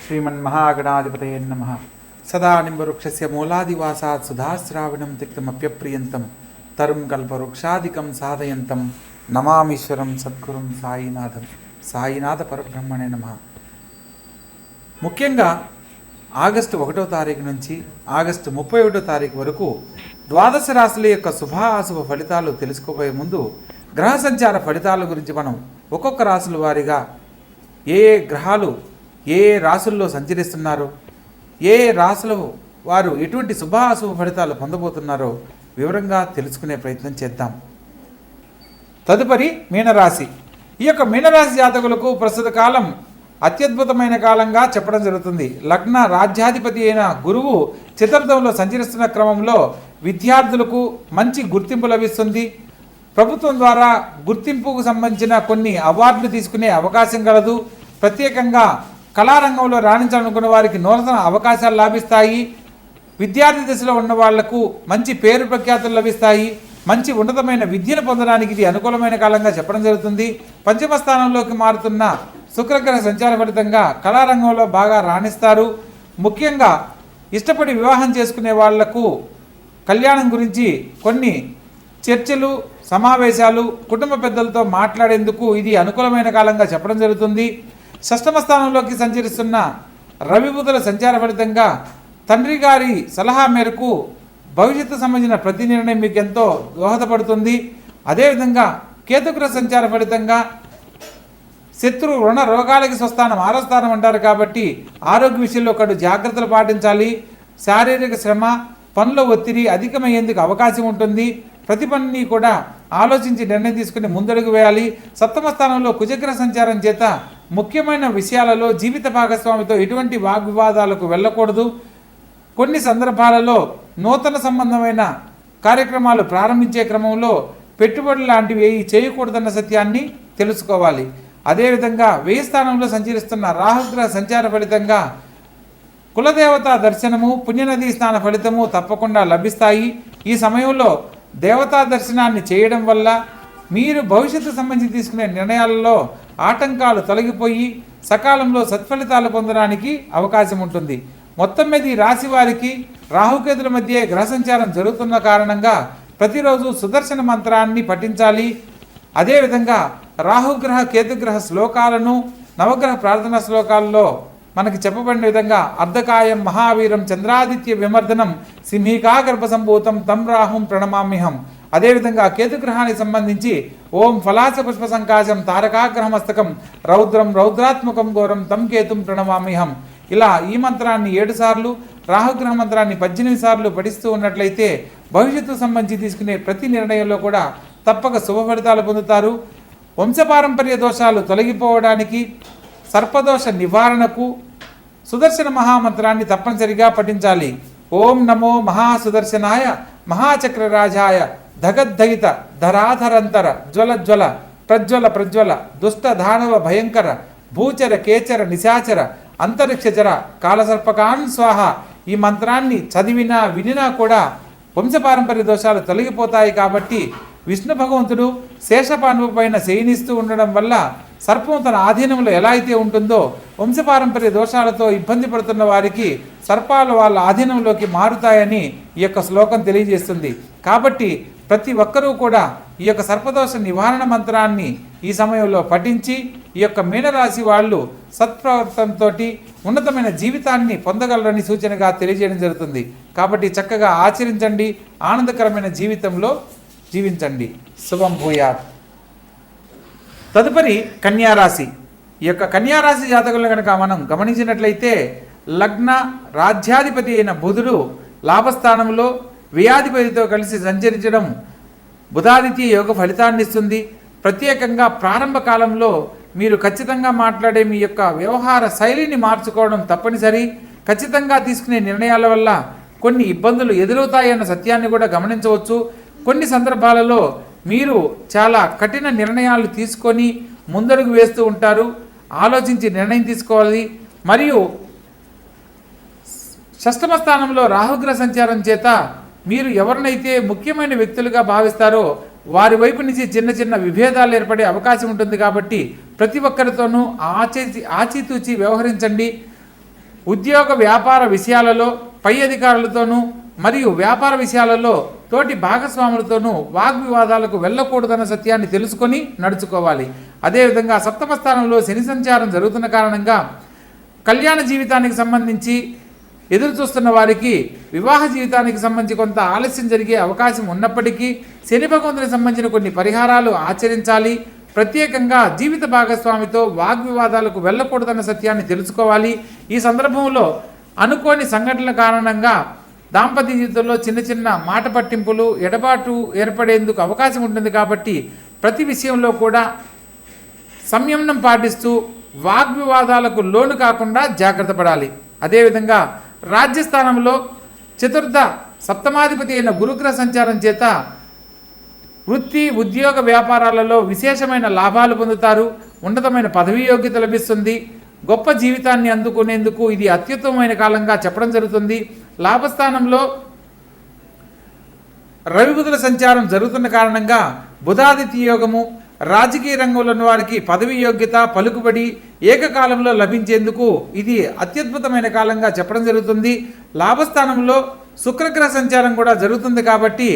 श्रीमन्महागणाधिपतये नमः। सदा निम्बवृक्षस्य मूलादिवासात् सुधाश्रावणं तिक्तमप्यप्रियन्तं तरुं कल्पवृक्षादिकं साधयन्तं नमामीश्वरं सद्गुरुं సాయినాథం. సాయినాథ పరబ్రహ్మణే నమః. ముఖ్యంగా ఆగస్టు 1వ తారీఖు నుంచి ఆగస్టు 31వ తారీఖు వరకు ద్వాదశ రాశుల యొక్క శుభాశుభ ఫలితాలు తెలుసుకోబోయే ముందు గ్రహ సంచార ఫలితాల గురించి మనం ఒక్కొక్క రాశుల వారీగా ఏ గ్రహాలు ఏ రాశుల్లో సంచరిస్తున్నారో, ఏ రాశుల వారు ఎటువంటి శుభాశుభ ఫలితాలు పొందబోతున్నారో వివరంగా తెలుసుకునే ప్రయత్నం చేద్దాం. తదుపరి మీనరాశి. ఈ యొక్క మీనరాశి జాతకులకు ప్రస్తుత కాలం అత్యద్భుతమైన కాలంగా చెప్పడం జరుగుతుంది. లగ్న రాజ్యాధిపతి అయిన గురువు చతుర్థంలో సంచరిస్తున్న క్రమంలో విద్యార్థులకు మంచి గుర్తింపు లభిస్తుంది. ప్రభుత్వం ద్వారా గుర్తింపుకు సంబంధించిన కొన్ని అవార్డులు తీసుకునే అవకాశం కలదు. ప్రత్యేకంగా కళారంగంలో రాణించాలనుకున్న వారికి నూతన అవకాశాలు లభిస్తాయి. విద్యార్థి దశలో ఉన్న వాళ్లకు మంచి పేరు ప్రఖ్యాతులు లభిస్తాయి. మంచి ఉన్నతమైన విద్యను పొందడానికి ఇది అనుకూలమైన కాలంగా చెప్పడం జరుగుతుంది. పంచమ స్థానంలోకి మారుతున్న శుక్రగ్రహ సంచార ఫలితంగా కళారంగంలో బాగా రాణిస్తారు. ముఖ్యంగా ఇష్టపడి వివాహం చేసుకునే వాళ్లకు కళ్యాణం గురించి కొన్ని చర్చలు, సమావేశాలు కుటుంబ పెద్దలతో మాట్లాడేందుకు ఇది అనుకూలమైన కాలంగా చెప్పడం జరుగుతుంది. షష్టమ స్థానంలోకి సంచరిస్తున్న రవి బుధుల సంచార ఫలితంగా తండ్రి గారి సలహా మేరకు భవిష్యత్తు సంబంధించిన ప్రతి నిర్ణయం మీకు ఎంతో దోహదపడుతుంది. అదేవిధంగా కేతుగ్రహ సంచార ఫలితంగా శత్రు రుణ రోగాలకి స్వస్థానం 6వ స్థానం అంటారు కాబట్టి ఆరోగ్య విషయంలో ఒకటి జాగ్రత్తలు పాటించాలి. శారీరక శ్రమ, పనుల ఒత్తిడి అధికమయ్యేందుకు అవకాశం ఉంటుంది. ప్రతి పనిని కూడా ఆలోచించి నిర్ణయం తీసుకుని ముందడుగు వేయాలి. సప్తమ స్థానంలో కుజగ్రహ సంచారం చేత ముఖ్యమైన విషయాలలో జీవిత భాగస్వామితో ఎటువంటి వాగ్వివాదాలకు వెళ్ళకూడదు. కొన్ని సందర్భాలలో నూతన సంబంధమైన కార్యక్రమాలు ప్రారంభించే క్రమంలో పెట్టుబడులు లాంటివి ఏవి చేయకూడదన్న సత్యాన్ని తెలుసుకోవాలి. అదేవిధంగా 1000 స్థానంలో సంచరిస్తున్న రాహుగ్రహ సంచార ఫలితంగా కులదేవతా దర్శనము, పుణ్యనదీ స్నాన ఫలితము తప్పకుండా లభిస్తాయి. ఈ సమయంలో దేవతా దర్శనాన్ని చేయడం వల్ల మీరు భవిష్యత్తు సంబంధించి తీసుకునే నిర్ణయాలలో ఆటంకాలు తొలగిపోయి సకాలంలో సత్ఫలితాలు పొందడానికి అవకాశం ఉంటుంది. మొత్తం మీద ఈ రాశి వారికి రాహుకేతుల మధ్య గ్రహ సంచారం జరుగుతున్న కారణంగా ప్రతిరోజు సుదర్శన మంత్రాన్ని పఠించాలి. అదేవిధంగా రాహుగ్రహ కేతుగ్రహ శ్లోకాలను నవగ్రహ ప్రార్థనా శ్లోకాల్లో మనకి చెప్పబడిన విధంగా అర్ధకాయం మహావీరం చంద్రాదిత్య విమర్దనం సింహికా గర్భ సంభూతం తం రాహుం ప్రణమామ్యహం. అదేవిధంగా కేతుగ్రహానికి సంబంధించి ఓం ఫలాస పుష్ప సంకాశం తారకాగ్రహమస్తకం రౌద్రం రౌద్రాత్మకం ఘోరం తం కేతుం ప్రణమామ్యహం. ఇలా ఈ మంత్రాన్ని 7 సార్లు, రాహుగ్రహ మంత్రాన్ని 18 సార్లు పఠిస్తూ ఉన్నట్లయితే భవిష్యత్తుకు సంబంధించి తీసుకునే ప్రతి నిర్ణయంలో కూడా తప్పక శుభ ఫలితాలు పొందుతారు. వంశపారంపర్య దోషాలు తొలగిపోవడానికి, సర్పదోష నివారణకు సుదర్శన మహామంత్రాన్ని తప్పనిసరిగా పఠించాలి. ఓం నమో మహాసుదర్శనాయ మహాచక్రరాజాయ ధగద్ధగిత ధరాధరంతర జ్వల జ్వల ప్రజ్వల ప్రజ్వల దుష్ట దానవ భయంకర భూచర కేచర నిశాచర అంతరిక్షచర కాలసర్పకాన్ స్వాహ. ఈ మంత్రాన్ని చదివినా వినినా కూడా వంశపారంపర్య దోషాలు తొలగిపోతాయి. కాబట్టి విష్ణు భగవంతుడు శేషపానువు పైన శయనిస్తూ ఉండడం వల్ల సర్పం తన ఆధీనంలో ఎలా అయితే ఉంటుందో వంశపారంపర్య దోషాలతో ఇబ్బంది పడుతున్న వారికి సర్పాలు వాళ్ళ ఆధీనంలోకి మారుతాయని ఈ యొక్క శ్లోకం తెలియజేస్తుంది. కాబట్టి ప్రతి ఒక్కరూ కూడా ఈ యొక్క సర్పదోష నివారణ మంత్రాన్ని ఈ సమయంలో పఠించి ఈ యొక్క మీనరాశి వాళ్ళు సత్ప్రవర్తనతో ఉన్నతమైన జీవితాన్ని పొందగలరని సూచనగా తెలియజేయడం జరుగుతుంది. కాబట్టి చక్కగా ఆచరించండి, ఆనందకరమైన జీవితంలో జీవించండి. శుభం భూయాత్. తదుపరి కన్యారాశి. ఈ యొక్క కన్యారాశి జాతకులను కనుక మనం గమనించినట్లయితే లగ్న రాజ్యాధిపతి అయిన బుధుడు లాభస్థానంలో వ్యయాధిపతితో కలిసి సంచరించడం బుధాదిత్య యోగ ఫలితాన్ని ఇస్తుంది. ప్రత్యేకంగా ప్రారంభ కాలంలో మీరు ఖచ్చితంగా మాట్లాడే మీ యొక్క వ్యవహార శైలిని మార్చుకోవడం తప్పనిసరి. ఖచ్చితంగా తీసుకునే నిర్ణయాల వల్ల కొన్ని ఇబ్బందులు ఎదురవుతాయన్న సత్యాన్ని కూడా గమనించవచ్చు. కొన్ని సందర్భాలలో మీరు చాలా కఠిన నిర్ణయాలు తీసుకొని ముందడుగు వేస్తూ ఉంటారు. ఆలోచించి నిర్ణయం తీసుకోవాలి. మరియు షష్టమ స్థానంలో రాహుగ్రహ సంచారం చేత మీరు ఎవరినైతే ముఖ్యమైన వ్యక్తులుగా భావిస్తారో వారి వైపు నుంచి చిన్న చిన్న విభేదాలు ఏర్పడే అవకాశం ఉంటుంది. కాబట్టి ప్రతి ఒక్కరితోనూ ఆచితూచి వ్యవహరించండి. ఉద్యోగ వ్యాపార విషయాలలో పై అధికారులతోనూ మరియు వ్యాపార విషయాలలో తోటి భాగస్వాములతోనూ వాగ్వివాదాలకు వెళ్ళకూడదన్న సత్యాన్ని తెలుసుకొని నడుచుకోవాలి. అదేవిధంగా సప్తమ స్థానంలో శని సంచారం జరుగుతున్న కారణంగా కళ్యాణ జీవితానికి సంబంధించి ఎదురు చూస్తున్న వారికి వివాహ జీవితానికి సంబంధించి కొంత ఆలస్యం జరిగే అవకాశం ఉన్నప్పటికీ శని భగవంతునికి సంబంధించిన కొన్ని పరిహారాలు ఆచరించాలి. ప్రత్యేకంగా జీవిత భాగస్వామితో వాగ్వివాదాలకు వెళ్ళకూడదన్న సత్యాన్ని తెలుసుకోవాలి. ఈ సందర్భంలో అనుకోని సంఘటనల కారణంగా దాంపత్య జీవితంలో చిన్న చిన్న మాట పట్టింపులు ఎడబాటు ఏర్పడేందుకు అవకాశం ఉంటుంది. కాబట్టి ప్రతి విషయంలో కూడా సంయమనం పాటిస్తూ వాగ్వివాదాలకు లోను కాకుండా జాగ్రత్త పడాలి. అదేవిధంగా రాజ్యస్థానంలో చతుర్థ సప్తమాధిపతి అయిన గురుగ్రహ సంచారం చేత వృత్తి ఉద్యోగ వ్యాపారాలలో విశేషమైన లాభాలు పొందుతారు. ఉన్నతమైన పదవీ యోగ్యత లభిస్తుంది. గొప్ప జీవితాన్ని అందుకునేందుకు ఇది అత్యుత్తమమైన కాలంగా చెప్పడం జరుగుతుంది. లాభస్థానంలో రవి బుధుల సంచారం జరుగుతున్న కారణంగా బుధాదిత్య యోగము, రాజకీయ రంగంలో ఉన్న వారికి పదవి యోగ్యత పలుకుబడి ఏకకాలంలో లభించేందుకు ఇది అత్యద్భుతమైన కాలంగా చెప్పడం జరుగుతుంది. లాభస్థానంలో శుక్రగ్రహ సంచారం కూడా జరుగుతుంది. కాబట్టి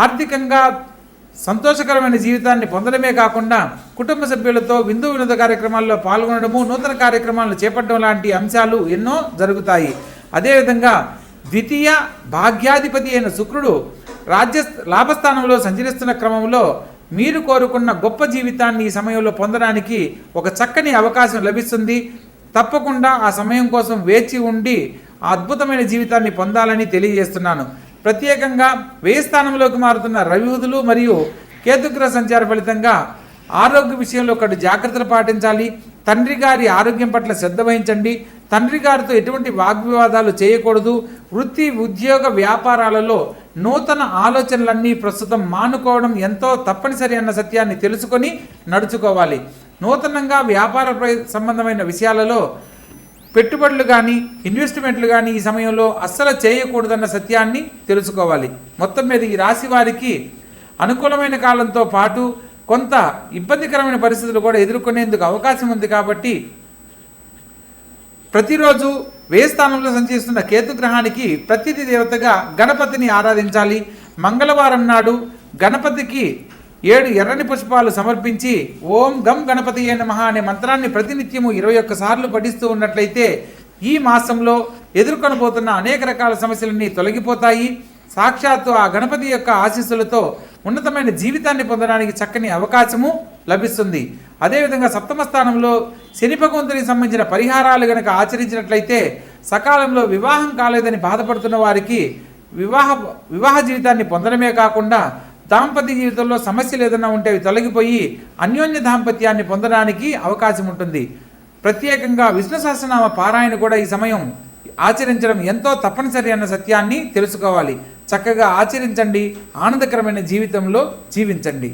ఆర్థికంగా సంతోషకరమైన జీవితాన్ని పొందడమే కాకుండా కుటుంబ సభ్యులతో విందు వినోద కార్యక్రమాల్లో పాల్గొనడము, నూతన కార్యక్రమాలను చేపట్టడం లాంటి అంశాలు ఎన్నో జరుగుతాయి. అదేవిధంగా ద్వితీయ భాగ్యాధిపతి అయిన శుక్రుడు లాభస్థానంలో సంచరిస్తున్న క్రమంలో మీరు కోరుకున్న గొప్ప జీవితాన్ని ఈ సమయంలో పొందడానికి ఒక చక్కని అవకాశం లభిస్తుంది. తప్పకుండా ఆ సమయం కోసం వేచి ఉండి ఆ అద్భుతమైన జీవితాన్ని పొందాలని తెలియజేస్తున్నాను. ప్రత్యేకంగా వ్యయ స్థానంలోకి మారుతున్న రవి బుధులు మరియు కేతుగ్రహ సంచార ఫలితంగా ఆరోగ్య విషయంలో ఒకటి జాగ్రత్తలు పాటించాలి. తండ్రి గారి ఆరోగ్యం పట్ల శ్రద్ధ వహించండి. తండ్రి గారితో ఎటువంటి వాగ్వివాదాలు చేయకూడదు. వృత్తి ఉద్యోగ వ్యాపారాలలో నూతన ఆలోచనలన్నీ ప్రస్తుతం మానుకోవడం ఎంతో తప్పనిసరి అన్న సత్యాన్ని తెలుసుకొని నడుచుకోవాలి. నూతనంగా వ్యాపార సంబంధమైన విషయాలలో పెట్టుబడులు కానీ ఇన్వెస్ట్మెంట్లు కానీ ఈ సమయంలో అస్సలు చేయకూడదన్న సత్యాన్ని తెలుసుకోవాలి. మొత్తం మీద ఈ రాశి వారికి అనుకూలమైన కాలంతో పాటు కొంత ఇబ్బందికరమైన పరిస్థితులు కూడా ఎదుర్కొనేందుకు అవకాశం ఉంది. కాబట్టి ప్రతిరోజు వ్యయ స్థానంలో సంచరిస్తున్న కేతుగ్రహానికి ప్రతిథి దేవతగా గణపతిని ఆరాధించాలి. మంగళవారం నాడు గణపతికి 7 ఎర్రని పుష్పాలు సమర్పించి ఓం గం గణపతియే నమః అనే మంత్రాన్ని ప్రతినిత్యము 21 సార్లు పఠిస్తూ ఉన్నట్లయితే ఈ మాసంలో ఎదుర్కొనబోతున్న అనేక రకాల సమస్యలన్నీ తొలగిపోతాయి. సాక్షాత్తు ఆ గణపతి యొక్క ఆశీస్సులతో ఉన్నతమైన జీవితాన్ని పొందడానికి చక్కని అవకాశము లభిస్తుంది. అదేవిధంగా సప్తమ స్థానంలో శని భగవంతునికి సంబంధించిన పరిహారాలు గనక ఆచరించినట్లయితే సకాలంలో వివాహం కాలేదని బాధపడుతున్న వారికి వివాహ జీవితాన్ని పొందడమే కాకుండా దాంపత్య జీవితంలో సమస్యలు ఏదైనా ఉంటే అవి తొలగిపోయి అన్యోన్య దాంపత్యాన్ని పొందడానికి అవకాశం ఉంటుంది. ప్రత్యేకంగా విష్ణు సహస్రనామ పారాయణ కూడా ఈ సమయం ఆచరించడం ఎంతో తప్పనిసరి అన్న సత్యాన్ని తెలుసుకోవాలి. చక్కగా ఆచరించండి. ఆనందకరమైన జీవితంలో జీవించండి.